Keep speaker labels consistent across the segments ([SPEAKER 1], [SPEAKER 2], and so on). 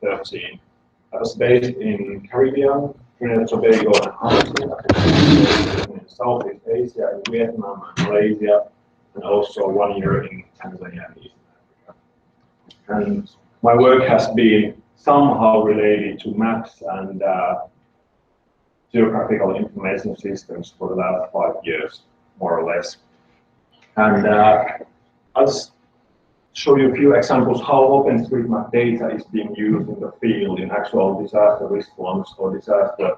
[SPEAKER 1] 2013. I was based in Caribbean, Trinidad and Tobago, and in Southeast Asia, in Vietnam and Malaysia, and also 1 year in Tanzania and East Africa. And my work has been somehow related to maps and geographical information systems for the last 5 years, more or less. And I'll just show you a few examples how OpenStreetMap data is being used in the field in actual disaster response or disaster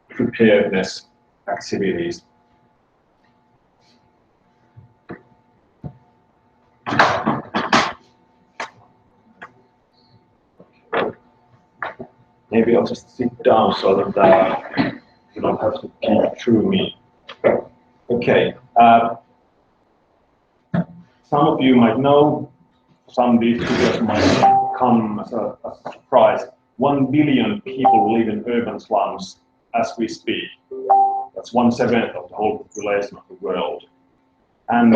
[SPEAKER 1] preparedness activities. Maybe I'll just sit down so that you don't have to peek through me. Okay. Some of you might know, some of these figures might come as a surprise. 1 billion people live in urban slums as we speak. That's 1/7 of the whole population of the world. And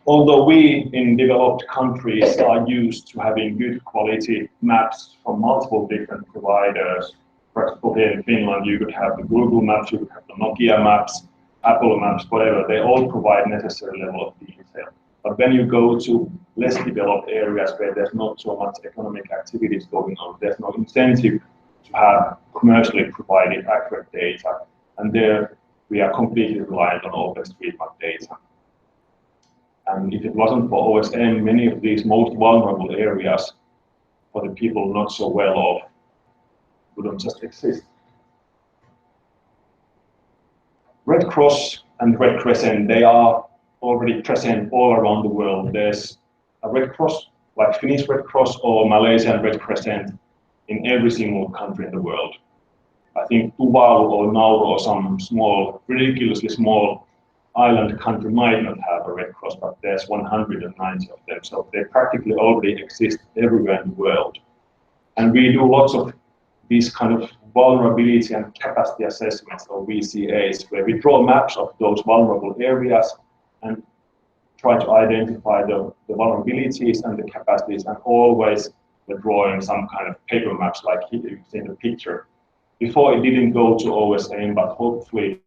[SPEAKER 1] although we in developed countries are used to having good quality maps from multiple different providers, for example, here in Finland, you could have the Google Maps, you could have the Nokia Maps, Apple Maps, whatever. They all provide necessary level of detail. But when you go to less developed areas where there's not so much economic activities going on, there's no incentive to have commercially provided accurate data. And there we are completely reliant on OpenStreetMap data. And if it wasn't for OSM, many of these most vulnerable areas for the people not so well off wouldn't just exist. Red Cross and Red Crescent, they are already present all around the world. There's a Red Cross, like Finnish Red Cross or Malaysian Red Crescent, in every single country in the world. I think Tuvalu or Nauru or some small, ridiculously small island country might not have a Red Cross, but there's 190 of them, so they practically already exist everywhere in the world. And we do lots of these kind of vulnerability and capacity assessments, or VCAs, where we draw maps of those vulnerable areas and try to identify the vulnerabilities and the capacities, and always we're drawing some kind of paper maps like here you see in the picture. Before it didn't go to OSM, but hopefully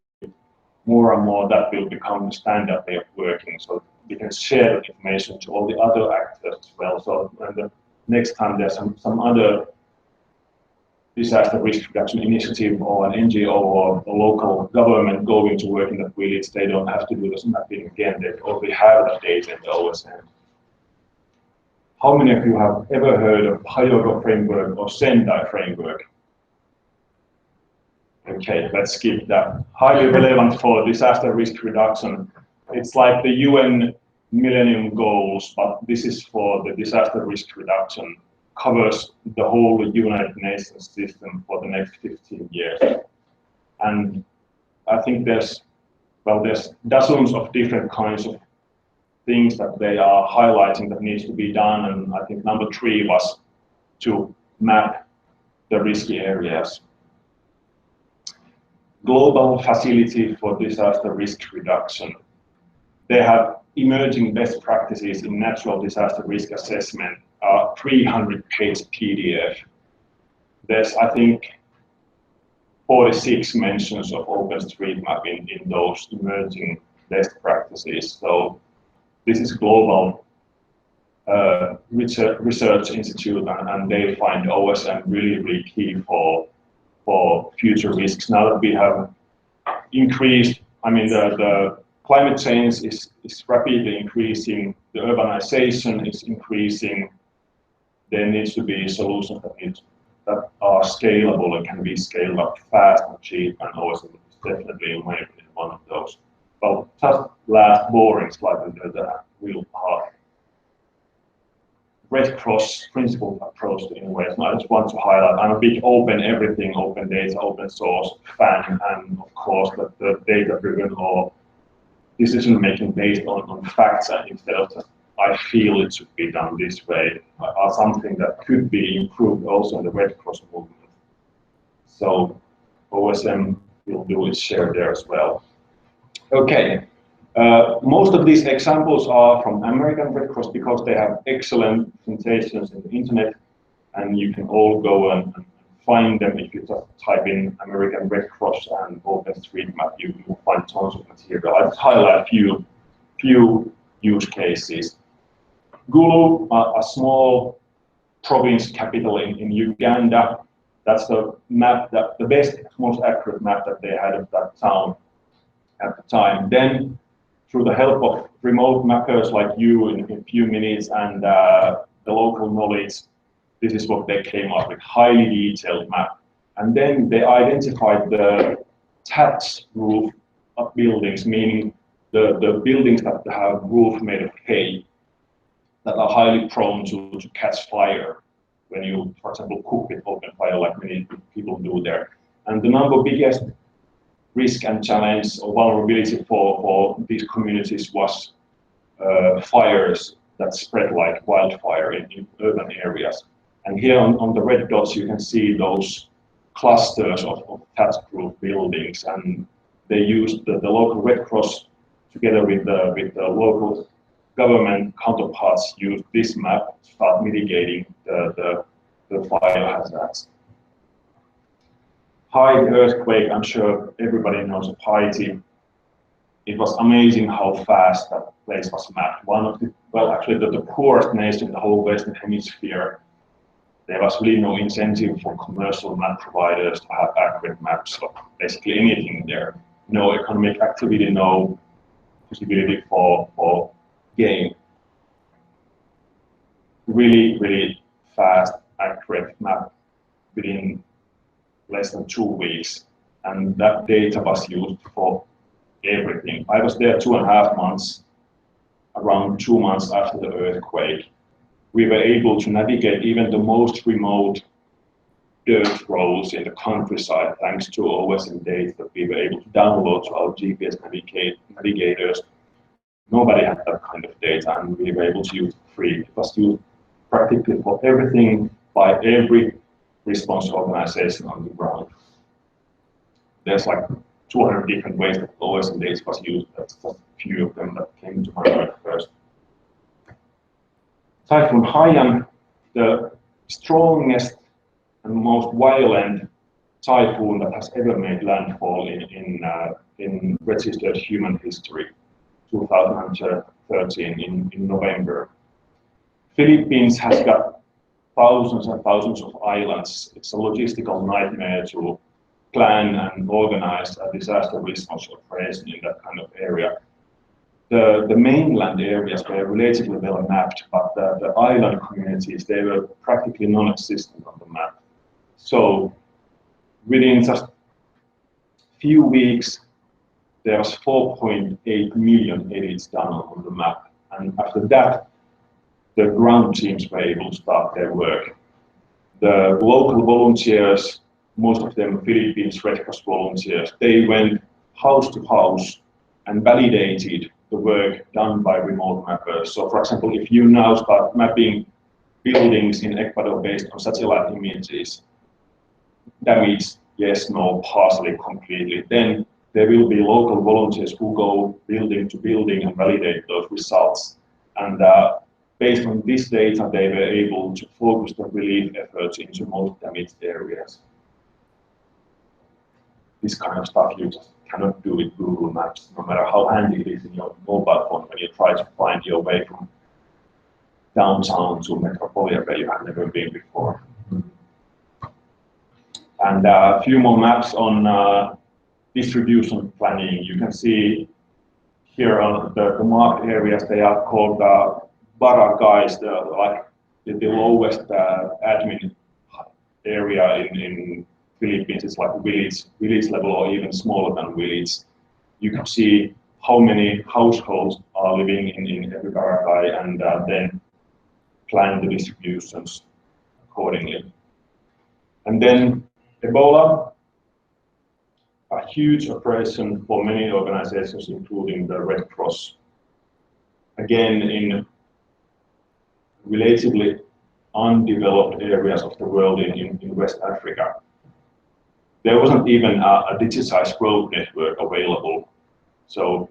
[SPEAKER 1] more and more that will become the standard way of working, so we can share the information to all the other actors as well. So when the next time there's some other disaster risk reduction initiative or an NGO or a local government going to work in that village, they don't have to do this mapping again. They already have that data in the OSM. How many of you have ever heard of Hyogo framework or Sendai framework? Okay, let's skip that. Highly relevant for disaster risk reduction. It's like the UN Millennium Goals, but this is for the disaster risk reduction. Covers the whole United Nations system for the next 15 years. And I think there's dozens of different kinds of things that they are highlighting that needs to be done. And I think number 3 was to map the risky areas. Global Facility for Disaster Risk Reduction. They have emerging best practices in natural disaster risk assessment, 300-page PDF. There's, I think, 46 mentions of OpenStreetMap in those emerging best practices. So this is global research institute, and they find OSM really key for future risks. Now that we have increased, I mean, the climate change is rapidly increasing, the urbanization is increasing, there needs to be solutions that are scalable and can be scaled up fast and cheap, and OSM is definitely in my opinion one of those. Well, just last boring slide under the real part. Red Cross principle approach to innovation. I just want to highlight, I'm a big open everything, open data, open source fan, and of course the data-driven or decision-making based on facts, and instead of just, I feel it should be done this way, are something that could be improved also in the Red Cross movement. So OSM will do its share there as well. Okay. Most of these examples are from American Red Cross because they have excellent presentations on the internet. and you can all go and find them. If you just type in American Red Cross and OpenStreetMap, you will find tons of material. I'll highlight a few use cases. Gulu, a small province capital in Uganda. That's the map, the best, most accurate map that they had of that town at the time. Then, through the help of remote mappers like you in a few minutes and the local knowledge, this is what they came up with, highly detailed map. And then they identified the thatch roof of buildings, meaning the buildings that have roof made of hay, that are highly prone to catch fire when you, for example, cook with open fire like many people do there. And the biggest risk and challenge or vulnerability for these communities was fires that spread like wildfire in urban areas. And here on the red dots, you can see those clusters of thatch-proof buildings, and they used the local Red Cross together with the local government counterparts used this map to start mitigating the fire hazards. Haiti earthquake, I'm sure everybody knows of Haiti. It was amazing how fast that place was mapped. One of the, well, actually the poorest nation in the whole Western Hemisphere. There was really no incentive for commercial map providers to have accurate maps of basically anything there. No economic activity, no possibility for gain. Really fast, accurate map within less than 2 weeks. And that data was used for everything. I was there 2.5 months, around 2 months after the earthquake. We were able to navigate even the most remote dirt roads in the countryside thanks to OSM data that we were able to download to our GPS navigators. Nobody had that kind of data, and we were able to use it free. It was used practically for everything by every response organization on the ground. There's like 200 different ways that OSM data was used. That's just a few of them that came to my mind first. Typhoon Haiyan, the strongest and most violent typhoon that has ever made landfall in registered human history, 2013 in November. Philippines has got thousands and thousands of islands. It's a logistical nightmare to plan and organize a disaster response operation in that kind of area. The mainland areas were relatively well mapped, but the island communities, they were practically non-existent on the map. So within just few weeks, there was 4.8 million edits done on the map. And after that, the ground teams were able to start their work. The local volunteers, most of them Philippines Red Cross volunteers, they went house to house and validated the work done by remote mappers. So for example, if you now start mapping buildings in Ecuador based on satellite images, damage, yes, no, partially, completely, then there will be local volunteers who go building to building and validate those results. And based on this data, they were able to focus the relief efforts into most damaged areas. This kind of stuff you just cannot do with Google Maps, no matter how handy it is in your mobile phone when you try to find your way from downtown to Metropolia where you have never been before. And a few more maps on distribution planning. You can see here on the marked areas, they are called baracays, the lowest admin area in Philippines. It's like village level or even smaller than village. You can see how many households are living in every barangay and then plan the distributions accordingly. And then Ebola, a huge operation for many organizations, including the Red Cross. Again, in relatively undeveloped areas of the world in West Africa. There wasn't even a digitized road network available, so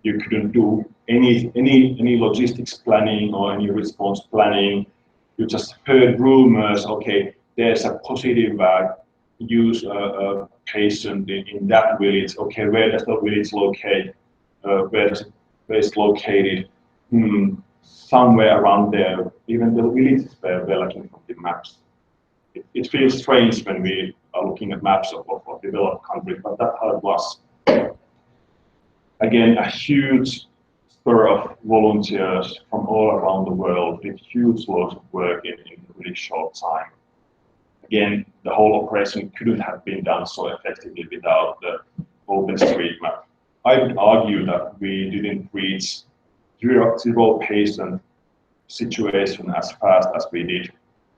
[SPEAKER 1] you couldn't do any logistics planning or any response planning. you just heard rumors, okay, there's a positive use patient in that village. Okay, where does the village locate? Where it's located? Somewhere around there. Even the villages were looking from the maps. It feels strange when we are looking at maps of developed countries, but that's how it was. Again, a huge spur of volunteers from all around the world did huge loads of work in a really short time. Again, the whole operation couldn't have been done so effectively without the OpenStreetMap. I would argue that we didn't reach zero patient situation as fast as we did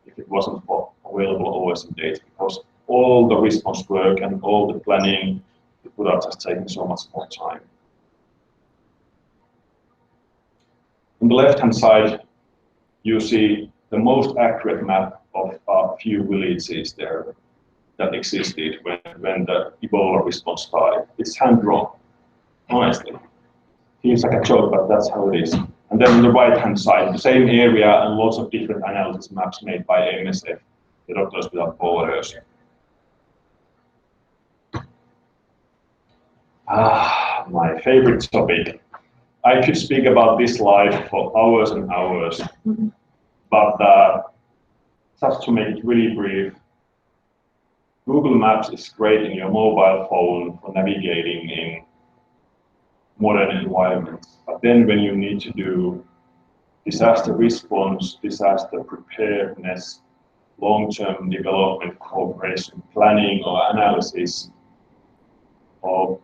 [SPEAKER 1] if it wasn't for available OSM data, because all the response work and all the planning would have just taken so much more time. On the left-hand side, you see the most accurate map of a few villages there that existed when the Ebola response started. It's hand-drawn, honestly. Feels like a joke, but that's how it is. And then on the right-hand side, the same area and lots of different analysis maps made by MSF, the Doctors Without Borders. My favorite topic. I could speak about this live for hours and hours, but just to make it really brief, Google Maps is great in your mobile phone for navigating in modern environments. But then when you need to do disaster response, disaster preparedness, long-term development cooperation planning or analysis, or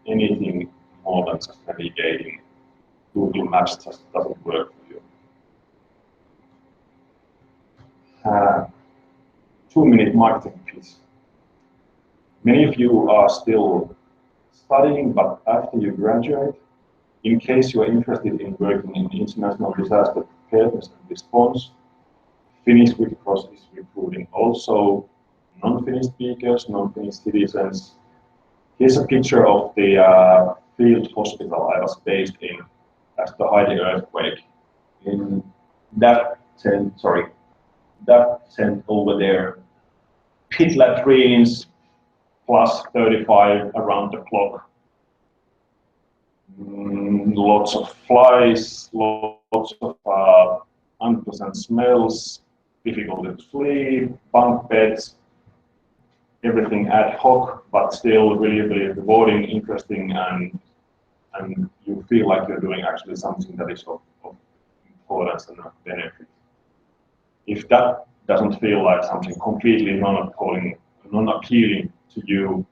[SPEAKER 1] anything more than just navigating, Google Maps just doesn't work for you. 2-minute marketing piece. Many of you are still studying, but after you graduate, in case you are interested in working in international disaster preparedness and response, Finnish Red Cross is recruiting also non-Finnish speakers, non-Finnish citizens. Here's a picture of the field hospital I was based in after the Haiti earthquake. In that tent over there, pit latrines, plus 35 around the clock. Lots of flies, lots of unpleasant smells, difficult to sleep, bunk beds, everything ad hoc, but still really, really rewarding, interesting, and you feel like you're doing actually something that is of importance and of benefit. If that doesn't feel like something completely non-appealing to you,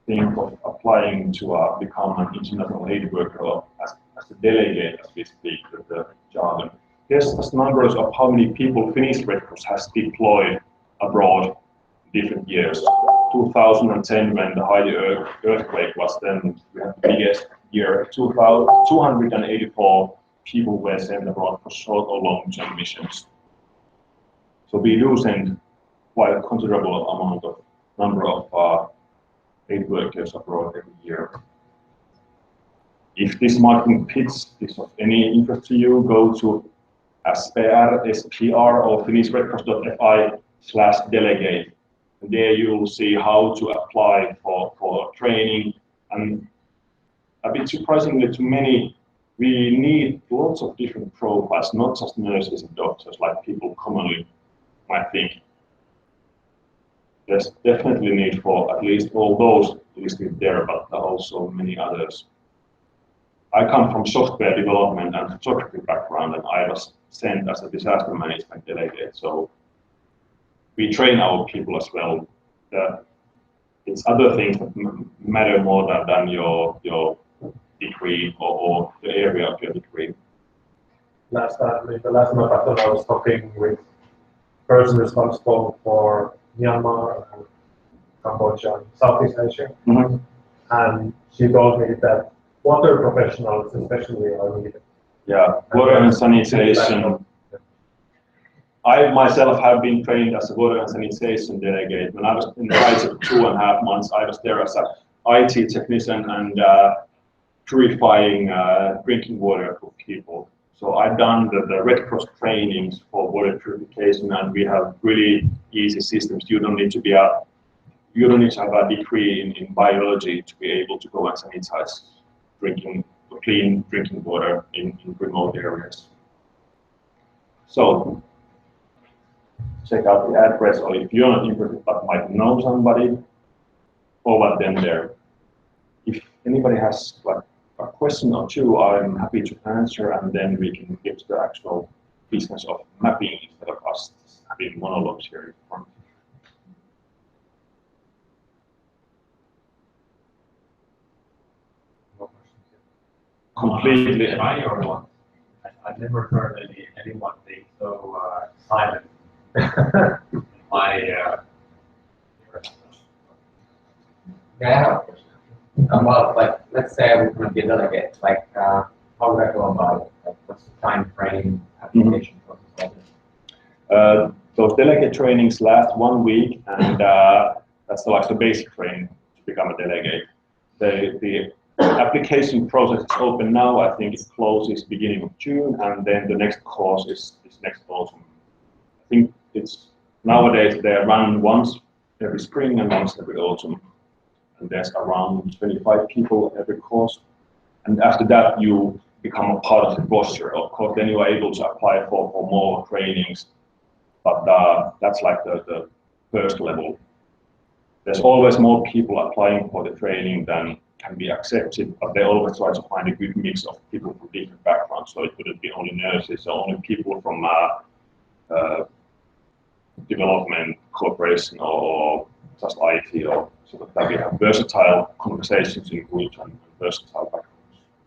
[SPEAKER 1] think of applying to become an international aid worker as a delegate, as we speak with the jargon. Here's just numbers of how many people Finnish Red Cross has deployed abroad in different years. 2010, when the Haiti earthquake was, then we had the biggest year. 284 people were sent abroad for short or long-term missions. So we do send quite a considerable number of aid workers abroad every year. If this marketing pitch is of any interest to you, go to SPR or finishredcross.fi/delegate. And there you will see how to apply for training. And a bit surprisingly to many, we need lots of different profiles, not just nurses and doctors like people commonly might think. There's definitely need for at least all those listed there, but also many others. I come from software development and photography background, and I was sent as a disaster management delegate. So we train our people as well. It's other things that matter more than your degree or the area of your degree.
[SPEAKER 2] Last Mapathon, I was talking with a person responsible for Myanmar and Cambodia, Southeast Asia, and she told me that water professionals especially are needed.
[SPEAKER 1] Yeah, water and sanitation. I myself have been trained as a water and sanitation delegate. When I was in the RISE of 2.5 months, I was there as an IT technician and purifying drinking water for people. So I've done the Red Cross trainings for water purification, and we have really easy systems. You don't need to have a degree in biology to be able to go and sanitize clean drinking water in remote areas. So check out the address, or if you're not interested but might know somebody, forward them there. If anybody has like a question or two, I'm happy to answer, and then we can get to the actual business of mapping instead of us having monologues here in front. Completely.
[SPEAKER 3] I've never heard anyone being so silent.
[SPEAKER 4] Yeah. Well, like, let's say I would be a delegate. Like, how would I go about it? Like, what's the time frame, application process?
[SPEAKER 1] Those delegate trainings last 1 week, and that's like the basic training to become a delegate. The application process is open now. I think it closes beginning of June, and then the next course is next autumn. I think it's nowadays they run once every spring and once every autumn. And there's around 25 people every course. And after that, you become a part of the roster. Of course, then you are able to apply for more trainings. But that's like the first level. There's always more people applying for the training than can be accepted, but they always try to find a good mix of people from different backgrounds. So it wouldn't be only nurses or only people from development, cooperation, or just IT, or so that we have versatile conversations in groups and versatile backgrounds.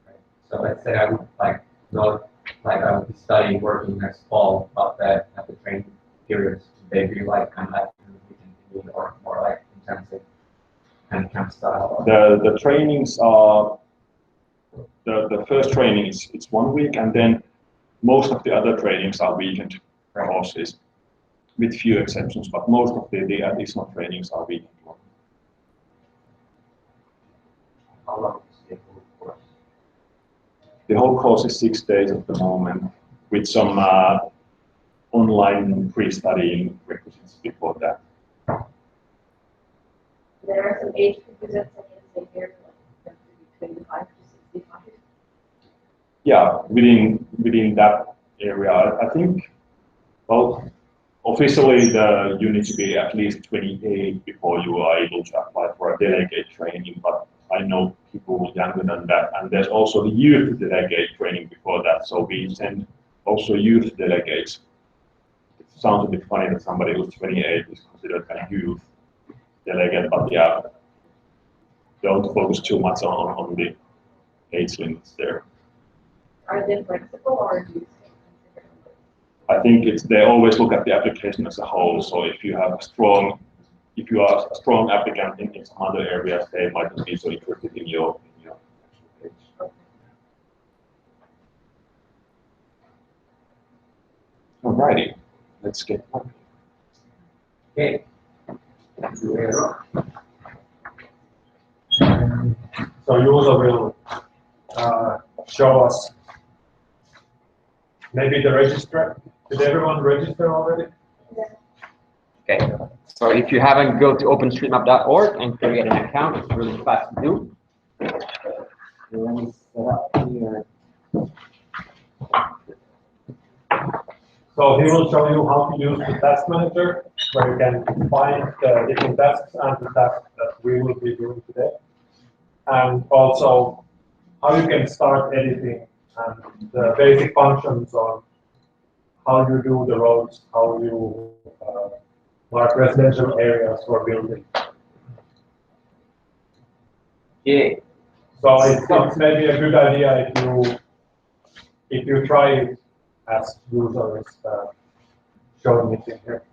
[SPEAKER 4] Right. So let's say I would I would be studying, working next fall, but at the training periods, they be like kind of like weekend or more like intensive kind of camp style.
[SPEAKER 1] The trainings are the first training it's 1 week, and then most of the other trainings are weekend courses, with few exceptions, but most of the additional trainings are weekend long.
[SPEAKER 4] How long is the whole course?
[SPEAKER 1] The whole course is 6 days at the moment, with some online pre-studying requisites before that.
[SPEAKER 5] There are some age requisites I can say here, like 25 to 65.
[SPEAKER 1] Yeah, within that area, I think, well, officially you need to be at least 28 before you are able to apply for a delegate training, but I know people younger than that, and there's also the youth delegate training before that, so we send also youth delegates. It sounds a bit funny that somebody who's 28 is considered a youth delegate, but yeah, don't focus too much on the age limits there.
[SPEAKER 5] Are they flexible, or do you consider them?
[SPEAKER 1] I think they always look at the application as a whole. So if you are a strong applicant in some other areas, they might not be so interested in your actual page.
[SPEAKER 5] Okay.
[SPEAKER 1] Alrighty, let's get on.
[SPEAKER 4] Okay.
[SPEAKER 2] So Juuso will show us maybe the register. Did everyone register already?
[SPEAKER 4] Okay. So if you haven't, go to openstreetmap.org and create an account. It's really fast to do. Let me set up here.
[SPEAKER 2] So he will show you how to use the task manager, where you can find the different tasks and the tasks that we will be doing today. And also how you can start editing and the basic functions on how you do the roads, how you mark residential areas for building.
[SPEAKER 4] Yeah.
[SPEAKER 2] So it's maybe a good idea if you try it as user is showing it in here.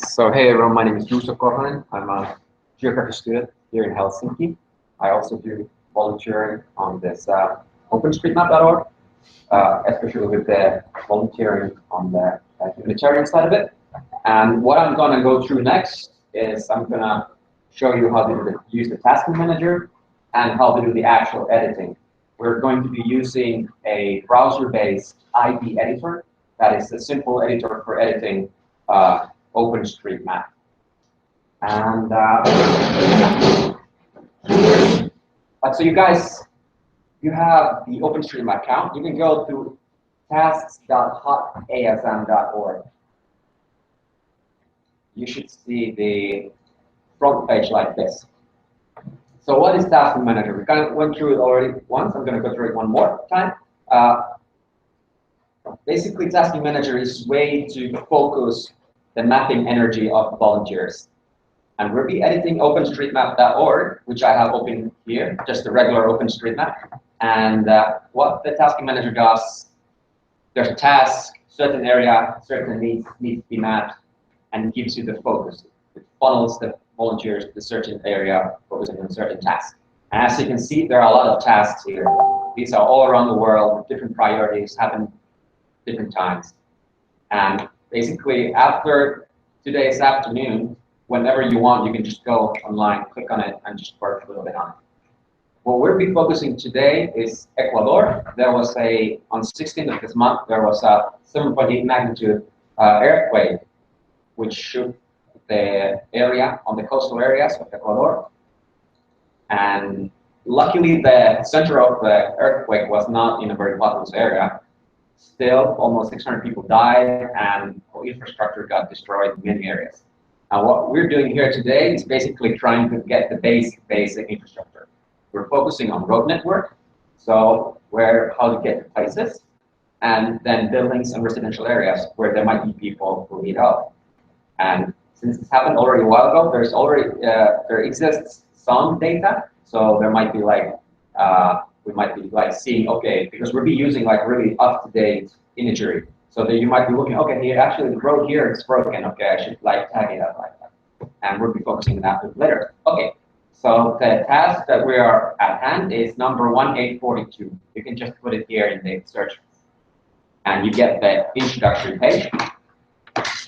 [SPEAKER 4] So hey everyone, my name is Juuso Korhonen. I'm a geography student here in Helsinki. I also do volunteering on this OpenStreetMap.org, especially with the volunteering on the humanitarian side of it. And what I'm gonna go through next is I'm gonna show you how to use the tasking manager and how to do the actual editing we're going to be using a browser-based ID editor that is a simple editor for editing OpenStreetMap. And so you guys, you have the OpenStreetMap account. You can go to tasks.hot-OSM-Finland. You should see the front page like this. So what is Task Manager? We kind of went through it already once. I'm going to go through it one more time. Basically, Task Manager is a way to focus the mapping energy of volunteers. And we'll be editing OpenStreetMap.org, which I have open here, just a regular OpenStreetMap. And what the Task Manager does, there's a task, certain area, certain needs to be mapped, and gives you the focus. It funnels the volunteers to the certain area, focusing on certain tasks. And as you can see, there are a lot of tasks here. These are all around the world, different priorities, happen different times. And basically, after today's afternoon, whenever you want, you can just go online, click on it, and just work a little bit on it. What we'll be focusing today is Ecuador. There was on 16th of this month, there was a 7.8 magnitude earthquake, which shook the area on the coastal areas of Ecuador. And luckily, the center of the earthquake was not in a very populous area. Still, almost 600 people died, and infrastructure got destroyed in many areas. Now, what we're doing here today is basically trying to get the basic infrastructure. We're focusing on road network, so how to get to places, and then buildings and residential areas where there might be people who need help. And since this happened already a while ago, there exists some data, so there might be we might be seeing, okay, because we'll be using really up-to-date imagery. So that you might be looking, okay, actually the road here is broken, okay, I should tag it up like that. And we'll be focusing on that later. Okay, so the task that we are at hand is number 1842. You can just put it here in the search, and you get the introductory page.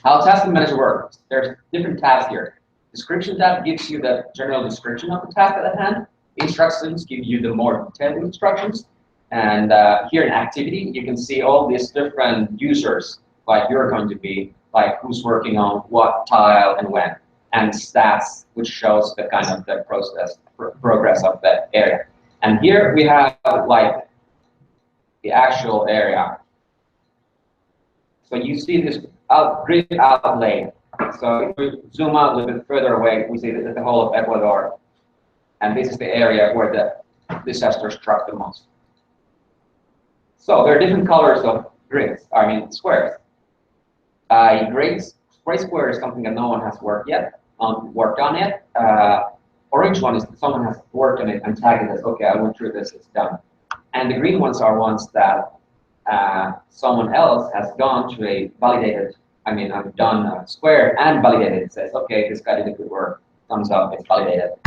[SPEAKER 4] How Task Manager works, there's different tabs here. Description tab gives you the general description of the task at hand. Instructions give you the more detailed instructions. And here in activity, you can see all these different users, like you're going to be, like who's working on what tile and when. And stats, which shows the kind of the progress of the area. And here we have the actual area. So you see this grid outlay. So if we zoom out a little bit further away, we see the whole of Ecuador. And this is the area where the disaster struck the most. So there are different colors of grids, squares. Gray square is something that no one has worked on yet. Orange one is someone has worked on it and tagged it as, okay, I went through this, it's done. And the green ones are ones that someone else has gone to a validated, I've done a square and validated. It says, okay, this guy did a good work, thumbs up, it's validated.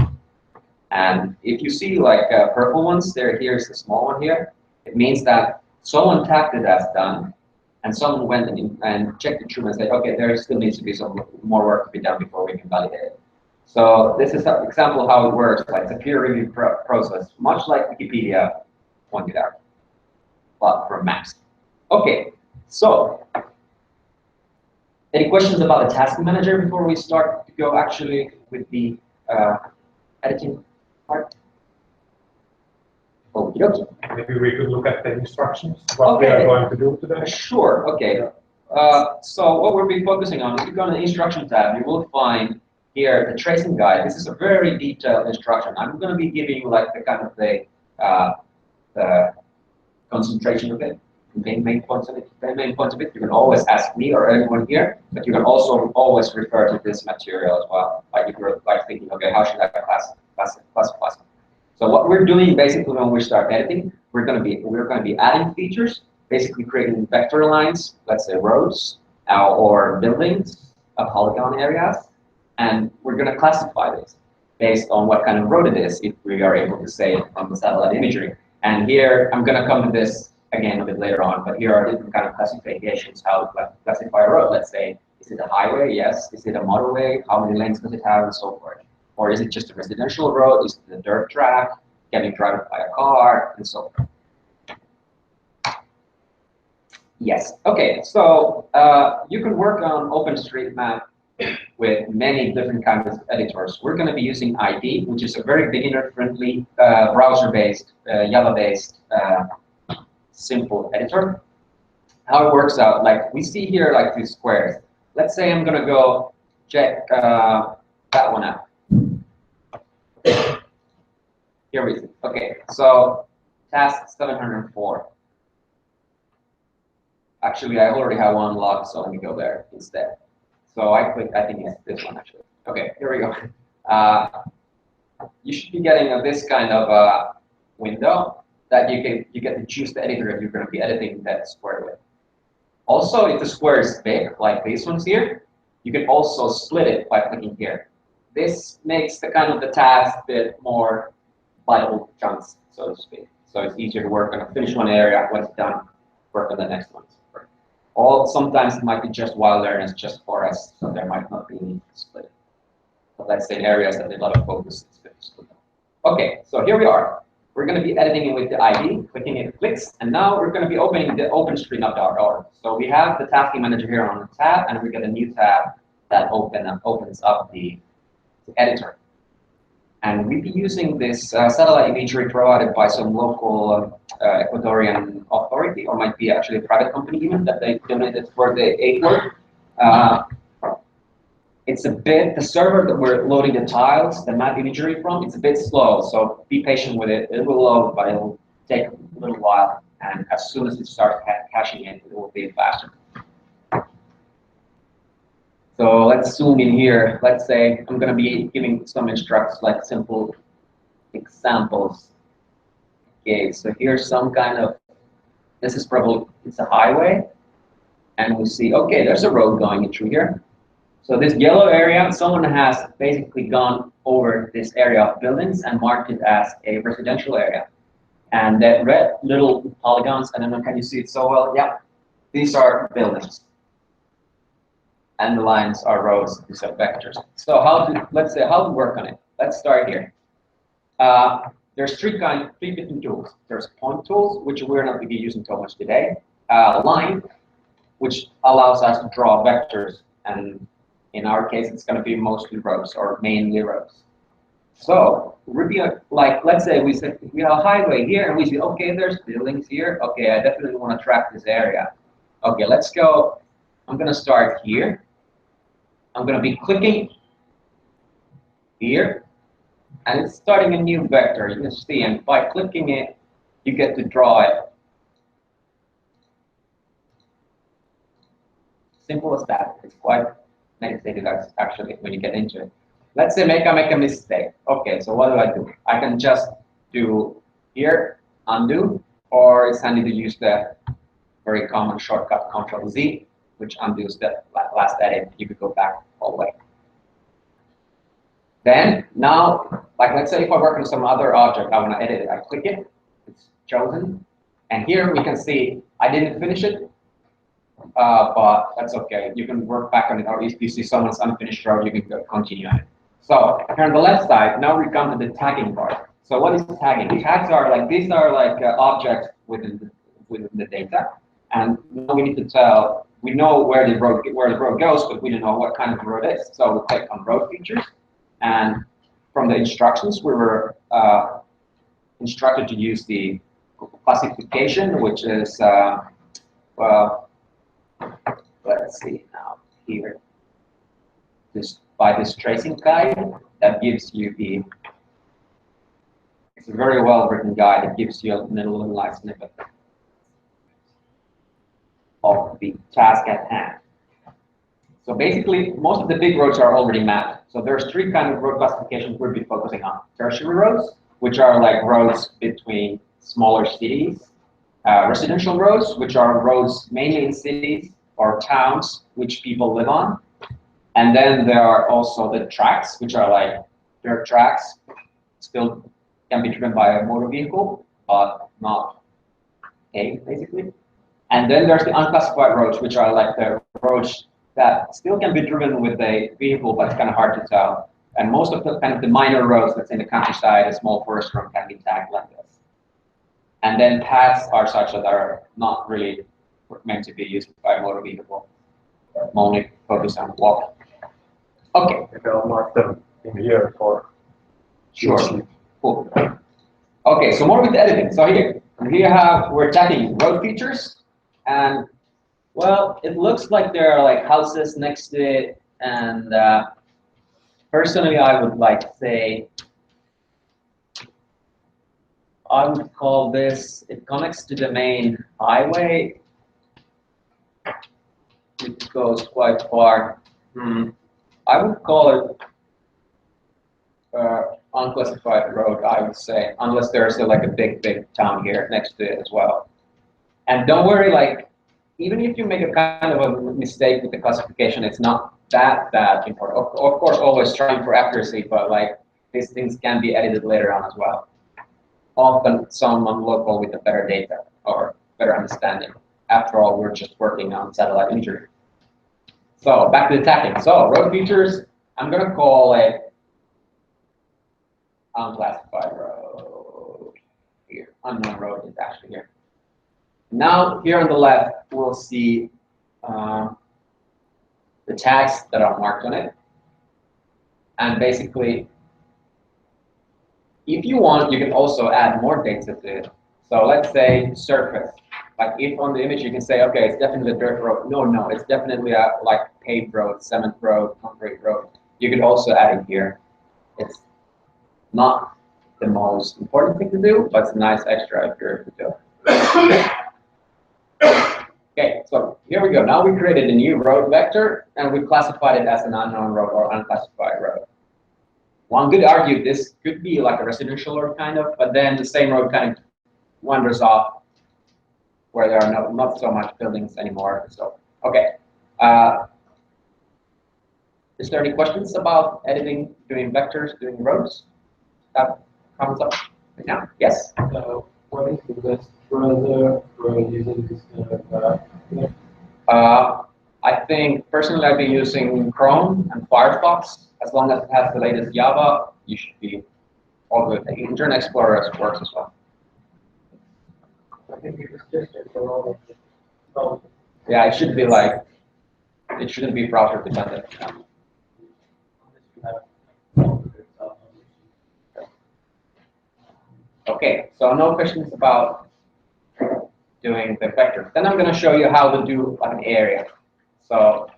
[SPEAKER 4] And if you see purple ones, here's the small one here, it means that someone tagged it as done, and someone went and checked it through and said, okay, there still needs to be some more work to be done before we can validate it. So this is an example of how it works. It's a peer review process, much like Wikipedia pointed out, but for maps. Okay, so any questions about the task manager before we start to go actually with the editing part? Okay.
[SPEAKER 2] Maybe we could look at the instructions, what we are going to do today.
[SPEAKER 4] Sure, okay. So what we'll be focusing on, if you go to the instruction tab, you will find here the tracing guide. This is a very detailed instruction. I'm going to be giving you the kind of the concentration of it, the main points of it. You can always ask me or anyone here, but you can also always refer to this material as well. Like if you're thinking, okay, how should I classify? So what we're doing basically when we start editing, we're going to be adding features, basically creating vector lines, let's say roads or buildings, polygon areas, and we're going to classify this based on what kind of road it is, if we are able to say it on the satellite imagery. And here I'm going to come to this again a bit later on, but here are different kind of classifications, how to classify a road. Let's say, is it a highway? Yes. Is it a motorway? How many lanes does it have, and so forth? Or is it just a residential road? Is it a dirt track? Can you drive it by a car? And so forth. Yes. Okay. So you can work on OpenStreetMap with many different kinds of editors. We're going to be using ID, which is a very beginner-friendly, browser-based, Java-based, simple editor. How it works out, like we see here, like these squares. Let's say I'm going to go check that one out. Here we see. Okay, so task 704. Actually, I already have one logged, so let me go there instead. So I click, I think it's this one actually. Okay, here we go. You should be getting this kind of window that you get to choose the editor that you're going to be editing that square with. Also, if the square is big, like these ones here, you can also split it by clicking here. This makes the kind of the task a bit more biteable chunks, so to speak. So it's easier to work on a finish one area. When it's done, work on the next one. Or sometimes it might be just wilderness, just forest, so there might not be any split. But let's say areas that need a lot of focus, it's good to split. Okay, so here we are. We're going to be editing it with the ID, clicking it clicks, and now we're going to be opening the OpenStreetMap.org. So we have the tasking manager here on the tab, and we get a new tab that opens up the editor. And we'll be using this satellite imagery provided by some local Ecuadorian authority, or might be actually a private company even, that they donated for the aid work. It's a bit, the server that we're loading the tiles, the map imagery from, it's a bit slow, so be patient with it. It will load, but it will take a little while. And as soon as it starts caching it, it will be faster. So let's zoom in here. Let's say I'm going to be giving some instructions, like simple examples. Okay, so here's some kind of, this is probably, it's a highway. And we see, okay, there's a road going through here. So this yellow area, someone has basically gone over this area of buildings and marked it as a residential area. And that red little polygons, I don't know, can you see it so well? Yeah, these are buildings. And the lines are roads, these are vectors. So let's say how to work on it. Let's start here. There's three different tools. There's point tools, which we're not going to be using so much today. Line, which allows us to draw vectors, and in our case, it's going to be mostly roads or mainly roads. So like, let's say we have a highway here, and we see, okay, there's buildings here. Okay, I definitely want to track this area. Okay, let's go. I'm going to start here. I'm going to be clicking here, and it's starting a new vector. You can see, and by clicking it, you get to draw it. Simple as that. It's quite meditative actually when you get into it. Let's say I make a mistake. Okay, so what do? I can just do here, undo, or it's handy to use the very common shortcut Ctrl-Z, which undoes the last edit. You could go back all the way. Then now, like let's say if I work on some other object, I want to edit it. I click it, it's chosen, and here we can see I didn't finish it, but that's okay. You can work back on it, or if you see someone's unfinished road, you can go continue on it. So here on the left side, now we come to the tagging part. So what is tagging? Tags are like, these are like objects within the data, and now we need to tell. We know where the road goes, but we don't know what kind of road it is. So we click on road features, and from the instructions, we were instructed to use the classification, which is well, let's see now here. By this tracing guide that gives you it's a very well written guide. It gives you a little light snippet of the task at hand. So basically, most of the big roads are already mapped. So there's three kinds of road classifications we'll be focusing on. Tertiary roads, which are like roads between smaller cities. Residential roads, which are roads mainly in cities or towns, which people live on. And then there are also the tracks, which are like dirt tracks, still can be driven by a motor vehicle, but not paved, basically. And then there's the unclassified roads, which are like the roads that still can be driven with a vehicle, but it's kind of hard to tell. And most of the kind of the minor roads that's in the countryside, a small forest road can be tagged like this. And then paths are such that are not really meant to be used by motor vehicle. Only focus on walk. Okay.
[SPEAKER 2] Maybe I'll mark them in here for
[SPEAKER 4] Sure. Cool. Okay, so more with editing. So here we're tagging road features, and well, it looks like there are like houses next to it, and personally, I would like to say I would call this. It connects to the main highway. It goes quite far. I would call it unclassified road, I would say, unless there's like a big town here next to it as well. And don't worry, like, even if you make a kind of a mistake with the classification, it's not that important. Of course, always trying for accuracy, but like, these things can be edited later on as well. Often someone local with a better data or better understanding. After all, we're just working on satellite imagery. So back to the tagging. So road features, I'm gonna call it unclassified road here. Unknown road is actually here. Now here on the left, we'll see the tags that are marked on it. And basically, if you want, you can also add more data to it. So let's say surface. Like if on the image you can say, okay, it's definitely a dirt road. No, it's definitely a like paved road, cement road, concrete road. You could also add it here. It's not the most important thing to do, but it's a nice extra if you're to do. Okay, so here we go. Now we created a new road vector and we classified it as an unknown road or unclassified road. One could argue this could be like a residential road kind of, but then the same road kind of wanders off where there are not so much buildings anymore. So, okay. Is there any questions about editing, doing vectors, doing roads? That comes up right now. Yes?
[SPEAKER 6] What is the best browser for using this kind of
[SPEAKER 4] I think personally I've been using Chrome and Firefox. As long as it has the latest Java, you should be all good. Internet Explorer works as well.
[SPEAKER 6] I think it is just for all of the
[SPEAKER 4] Yeah, it should be like, it shouldn't be browser dependent. Okay, so no questions about doing the vector. Then I'm going to show you how to do an area. So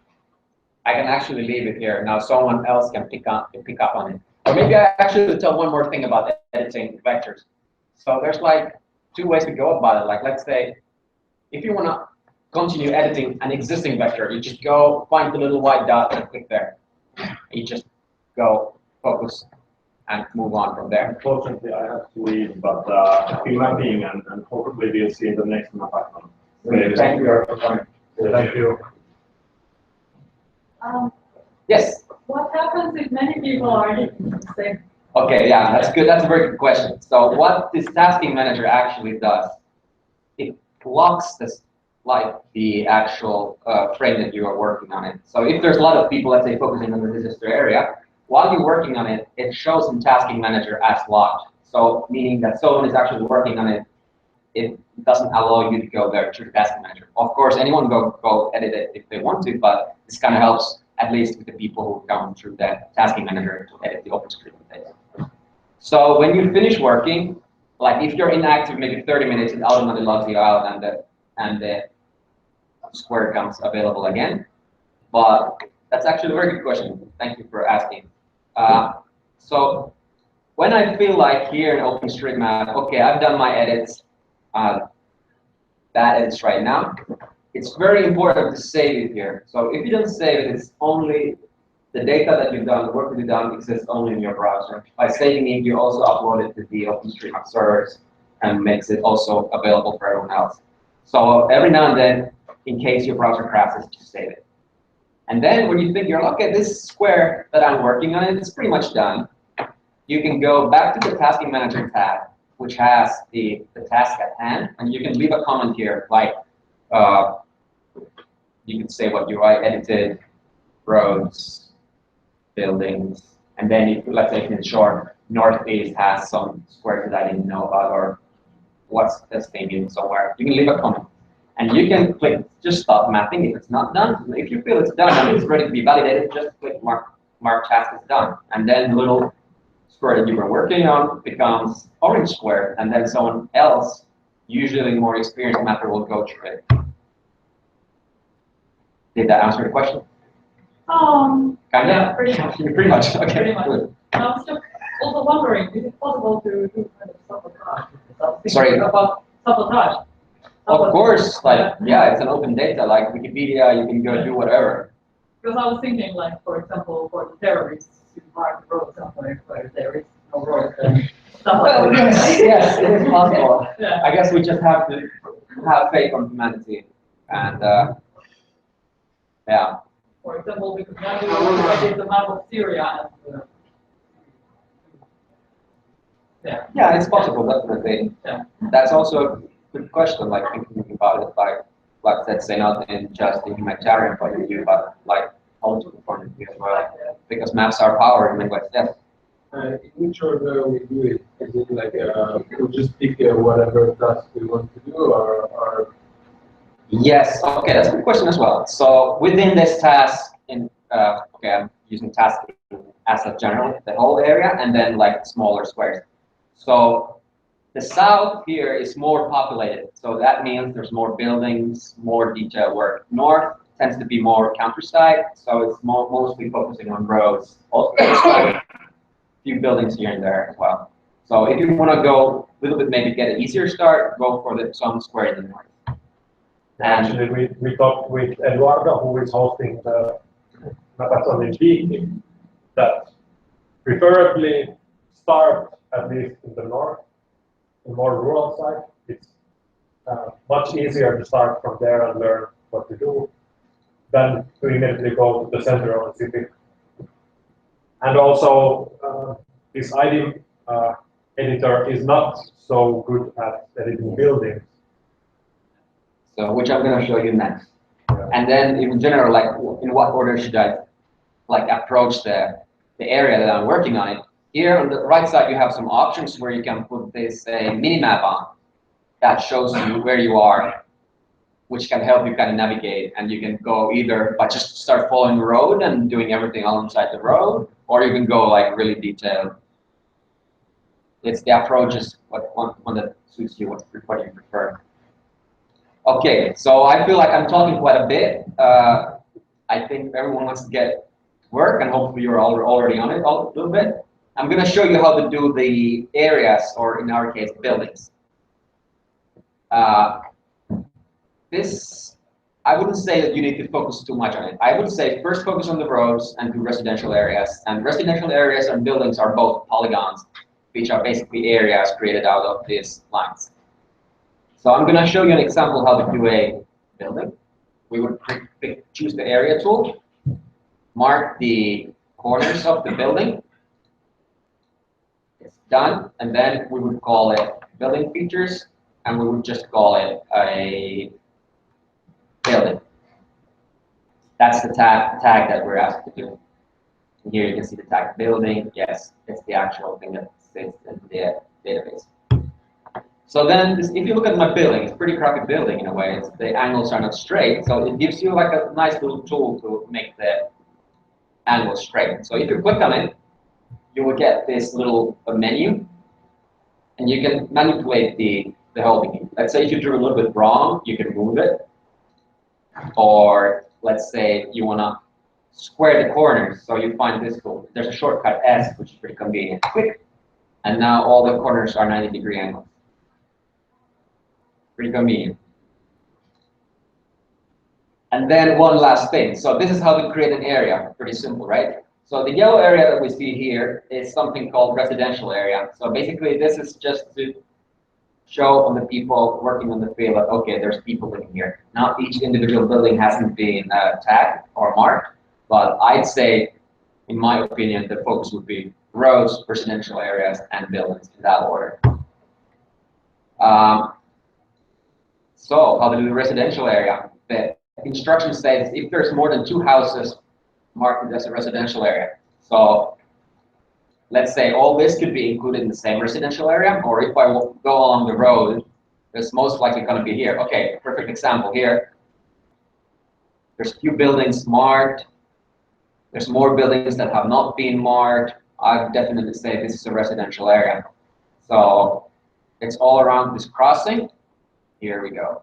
[SPEAKER 4] I can actually leave it here. Now someone else can pick up on it. Or maybe I actually tell one more thing about editing vectors. So there's like two ways to go about it. Like let's say, if you want to continue editing an existing vector, you just go find the little white dot and click there. You just go focus and move on from there.
[SPEAKER 1] Unfortunately, I have to leave, but happy mapping and hopefully we'll see in the next Mapathon.
[SPEAKER 4] Thank you.
[SPEAKER 2] Thank you.
[SPEAKER 4] Yes.
[SPEAKER 5] What happens if many people are editing the same?
[SPEAKER 4] Okay, yeah, that's good. That's a very good question. So what this tasking manager actually does, it blocks this, like the actual frame that you are working on it. So if there's a lot of people, let's say, focusing on the disaster area, while you're working on it, it shows in tasking manager as locked. So meaning that someone is actually working on it, it doesn't allow you to go there through the tasking manager. Of course, anyone go edit it if they want to, but this kind of helps at least with the people who come through the tasking manager to edit the OpenStreetMap data. So when you finish working, like if you're inactive maybe 30 minutes, it automatically logs you out and the square comes available again. But that's actually a very good question. Thank you for asking. So when I feel like here in OpenStreetMap, okay, I've done my edits, that edits right now, it's very important to save it here. So if you don't save it, it's only the data that you've done, the work that you've done exists only in your browser. By saving it, you also upload it to the OpenStreetMap servers and makes it also available for everyone else. So every now and then, in case your browser crashes, just save it. And then when you think you're, okay, this square that I'm working on, it's pretty much done, you can go back to the Tasking Manager tab, which has the task at hand, and you can leave a comment here, like you can say what UI edited, roads, buildings, and then if, let's say in short, Northeast has some squares that I didn't know about, or what's this thing in somewhere. You can leave a comment. And you can click just stop mapping if it's not done. If you feel it's done and it's ready to be validated, just click mark task is done. And then the little square that you were working on becomes orange square, and then someone else, usually more experienced mapper, will go through it. Did that answer the question?
[SPEAKER 5] Kind
[SPEAKER 4] Kinda?
[SPEAKER 5] yeah, pretty much.
[SPEAKER 4] Pretty much, okay,
[SPEAKER 5] Pretty much.
[SPEAKER 4] good.
[SPEAKER 5] And I was just also wondering, is it possible to do kind of sabotage?
[SPEAKER 4] Sorry?
[SPEAKER 5] About sabotage.
[SPEAKER 4] Of course, like, yeah, it's an open data, like Wikipedia, you can go do whatever.
[SPEAKER 5] Because I was thinking, like, for example, for the terrorists, you mark the road somewhere where there is no road.
[SPEAKER 4] Well, yes, it is possible.
[SPEAKER 5] Yeah.
[SPEAKER 4] I guess we just have to have faith on humanity. And, yeah.
[SPEAKER 5] For example, because now we did the map of Syria and
[SPEAKER 4] Yeah, it's possible, definitely.
[SPEAKER 5] Yeah.
[SPEAKER 4] That's also a good question, like thinking about it, like let's say not in just the humanitarian point of view, but like political point of view as well. Because maps are power in many ways, yes.
[SPEAKER 6] In which order we do it? Is it like we just pick whatever task we want to do, or?
[SPEAKER 4] Yes, okay, that's a good question as well. So within this task, okay, I'm using task as a general, the whole area, and then like smaller squares. So the south here is more populated, so that means there's more buildings, more detailed work. North tends to be more countryside, so it's mostly focusing on roads. Also, a few buildings here and there as well. So if you want to go a little bit, maybe get an easier start, go for some square in the north.
[SPEAKER 2] Actually, we talked with Eduardo, who is hosting the Mapathon in Helsinki, that preferably start at least in the north, the more rural side. It's much easier to start from there and learn what to do than to immediately go to the center of the city. And also, this ID editor is not so good at editing buildings.
[SPEAKER 4] So, which I'm going to show you next.
[SPEAKER 2] Yeah.
[SPEAKER 4] And then in general, like in what order should I like approach the area that I'm working on it? Here on the right side, you have some options where you can put this mini-map on that shows you where you are, which can help you kind of navigate. And you can go either by just start following the road and doing everything alongside the road, or you can go like really detailed. It's the approaches, what one that suits you, what you prefer. Okay, so I feel like I'm talking quite a bit. I think everyone wants to get work, and hopefully you're already on it a little bit. I'm going to show you how to do the areas, or in our case, buildings. This, I wouldn't say that you need to focus too much on it. I would say first focus on the roads and do residential areas. And residential areas and buildings are both polygons, which are basically areas created out of these lines. So I'm going to show you an example how to do a building. We would choose the area tool, mark the corners of the building. It's done, and then we would call it building features, and we would just call it a building. That's the tag that we're asked to do. And here you can see the tag building. Yes, it's the actual thing that sits in the database. So then, if you look at my building, it's a pretty crappy building in a way. The angles are not straight, so it gives you like a nice little tool to make the angles straight. So if you click on it, you will get this little menu, and you can manipulate the whole thing. Let's say if you drew a little bit wrong, you can move it. Or let's say you want to square the corners, so you find this tool. There's a shortcut S, which is pretty convenient. Click, and now all the corners are 90-degree angles. Pretty convenient. And then one last thing. So this is how to create an area. Pretty simple, right? So the yellow area that we see here is something called residential area. So basically, this is just to show on the people working on the field that, okay, there's people living here. Not each individual building hasn't been tagged or marked, but I'd say, in my opinion, the focus would be roads, residential areas, and buildings in that order. So how to do the residential area? The instruction says if there's more than 2 houses, mark it as a residential area. So let's say all this could be included in the same residential area, or if I go along the road, is most likely going to be here. Okay, perfect example here. There's a few buildings marked. There's more buildings that have not been marked. I'd definitely say this is a residential area. So it's all around this crossing. Here we go.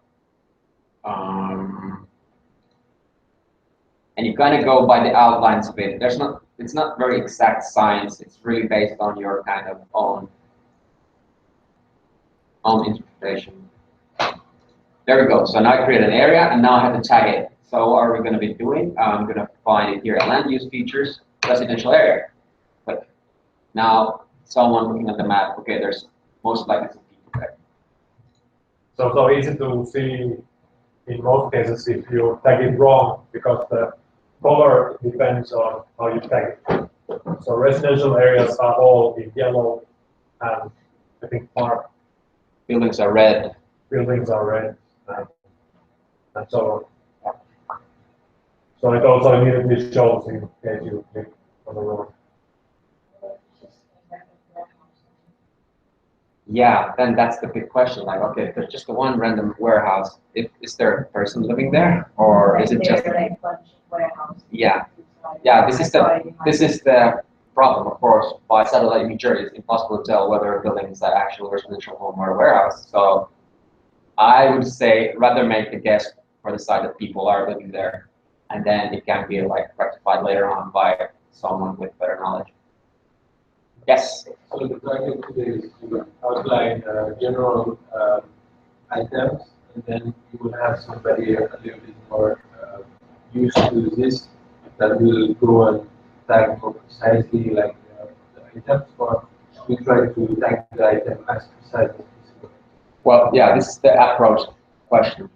[SPEAKER 4] And you kind of go by the outlines of it. It's not very exact science. It's really based on your kind of own interpretation. There we go. So now I create an area, and now I have to tag it. So what are we going to be doing? I'm going to find it here, land use features, residential area. But now someone looking at the map, okay, there's most likely some people there.
[SPEAKER 2] So easy to see in most cases if you tag it wrong, because the color depends on how you tag it. So residential areas are all in yellow, and I think park
[SPEAKER 4] Buildings are red.
[SPEAKER 2] buildings are red, and so on. So it also immediately shows in case you click on the road.
[SPEAKER 4] Yeah, then that's the big question. Like, okay, if there's just the one random warehouse, is there a person living there, or is it just? Yeah, yeah. This is the problem, of course. By satellite imagery, it's impossible to tell whether a building is an actual residential home or a warehouse. So I would say rather make the guess for the side that people are living there, and then it can be like rectified later on by someone with better knowledge. Yes.
[SPEAKER 6] So the target today is to outline general items, and then you will have somebody a little bit more used to this that will go and tag more precisely like the items, or we try to tag the item as precise as possible.
[SPEAKER 4] Well, yeah, this is the approach question.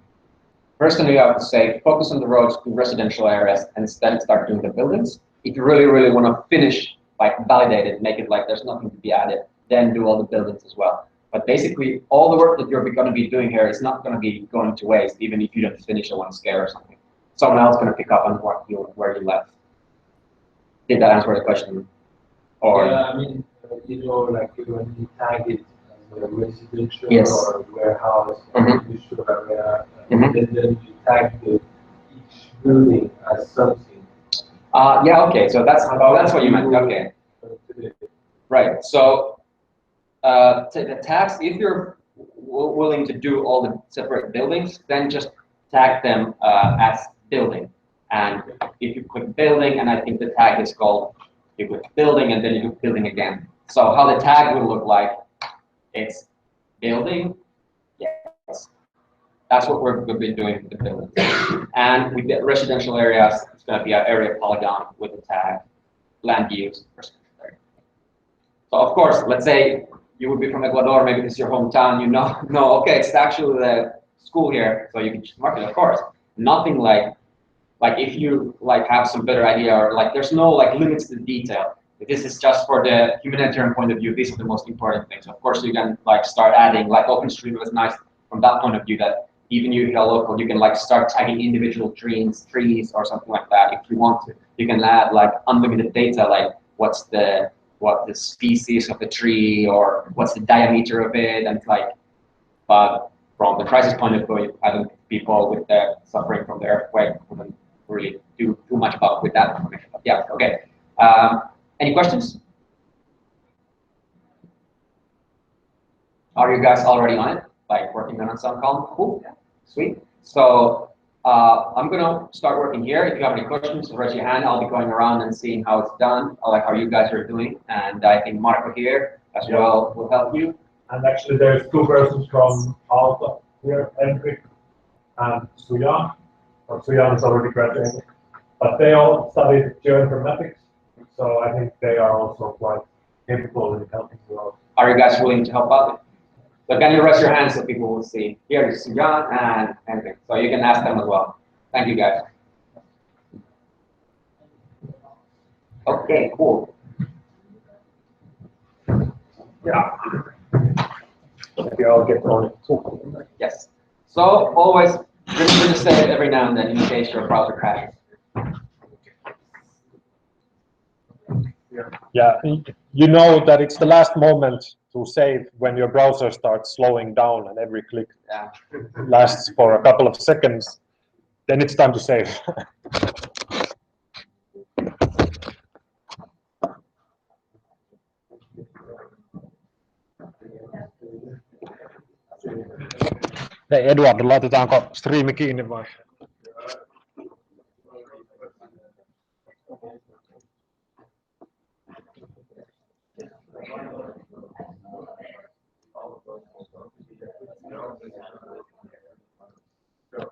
[SPEAKER 4] Personally, I would say focus on the roads in residential areas and then start doing the buildings. If you really, really want to finish, like validate it, make it like there's nothing to be added, then do all the buildings as well. But basically, all the work that you're going to be doing here is not going to be going to waste, even if you don't finish at one scale or something. Someone else is going to pick up on where you left. Did that answer the question? Or
[SPEAKER 6] yeah, I mean, like when you tag it as a residential
[SPEAKER 4] yes.
[SPEAKER 6] or warehouse, distribution area, then you tag each building as something.
[SPEAKER 4] Yeah, okay, so that's what you meant, okay. Right, so the tags, if you're willing to do all the separate buildings, then just tag them as building. And if you click building, and I think the tag is called, you click building and then you do building again. So how the tag will look like, it's building, yes. That's what we're going to be doing with the buildings. And with the residential areas, it's going to be an area polygon with the tag land use residential area. So of course, let's say you would be from Ecuador, maybe this is your hometown, you know, okay, it's actually the school here, so you can just mark it, of course. Nothing like if you like have some better idea, or like there's no like limits to the detail. This is just for the humanitarian point of view. These are the most important things. Of course, you can like start adding, like OpenStreetMap was nice from that point of view, that even you are local, you can like start tagging individual trees or something like that if you want to. You can add like unlimited data, like what the species of the tree, or what's the diameter of it, and like, but from the crisis point of view, I think people with the suffering from the earthquake wouldn't really do too much about with that information. But yeah, okay. Any questions? Are you guys already on it? Like working on some column? Cool, sweet. So I'm gonna start working here. If you have any questions, raise your hand. I'll be going around and seeing how it's done. I like how you guys are doing, and I think Marco here as well will help you.
[SPEAKER 2] And actually, there's two persons from Alta here, Henrik and Suyan. Or Suyan is already graduated, but they all studied geoinformatics, so I think they are also quite capable in helping you out.
[SPEAKER 4] Are you guys willing to help out? So can you raise your hands so people will see? Here is Suyan and Henrik, so you can ask them as well. Thank you, guys. Okay, cool.
[SPEAKER 2] Yeah. Maybe I'll get on it.
[SPEAKER 4] Yes. So always remember to save it every now and then in case your browser crashes.
[SPEAKER 2] Yeah, you know that it's the last moment to save when your browser starts slowing down and every click
[SPEAKER 4] Yeah.
[SPEAKER 2] lasts for a couple of seconds, then it's time to save. Hei Eduard, laitetaanko striimi kiinni vai?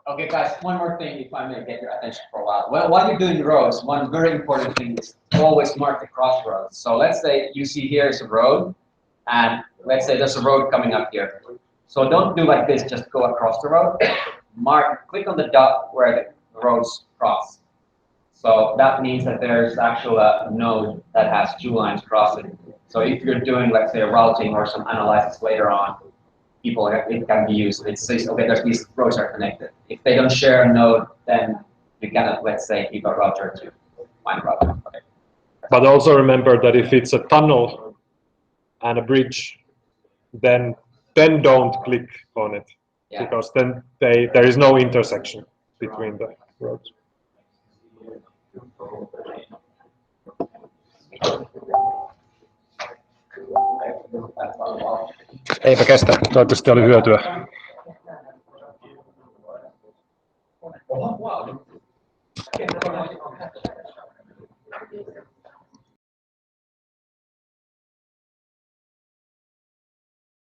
[SPEAKER 4] Okay, guys, one more thing, if I may get your attention for a while. Well, while you're doing roads, one very important thing is to always mark the crossroads. So let's say you see here is a road, and let's say there's a road coming up here. So don't do like this, just go across the road. Mark, click on the dot where the roads cross. So that means that there's actually a node that has 2 lines crossing. So if you're doing, let's say, a routing or some analysis later on, it can be used. It says, okay, these roads are connected. If they don't share a node, then you cannot, let's say, keep a router to find a router. Okay.
[SPEAKER 2] But also remember that if it's a tunnel and a bridge, then don't click on it, because then there is no intersection between the roads. Eipä kestä, toivottavasti oli hyötyä.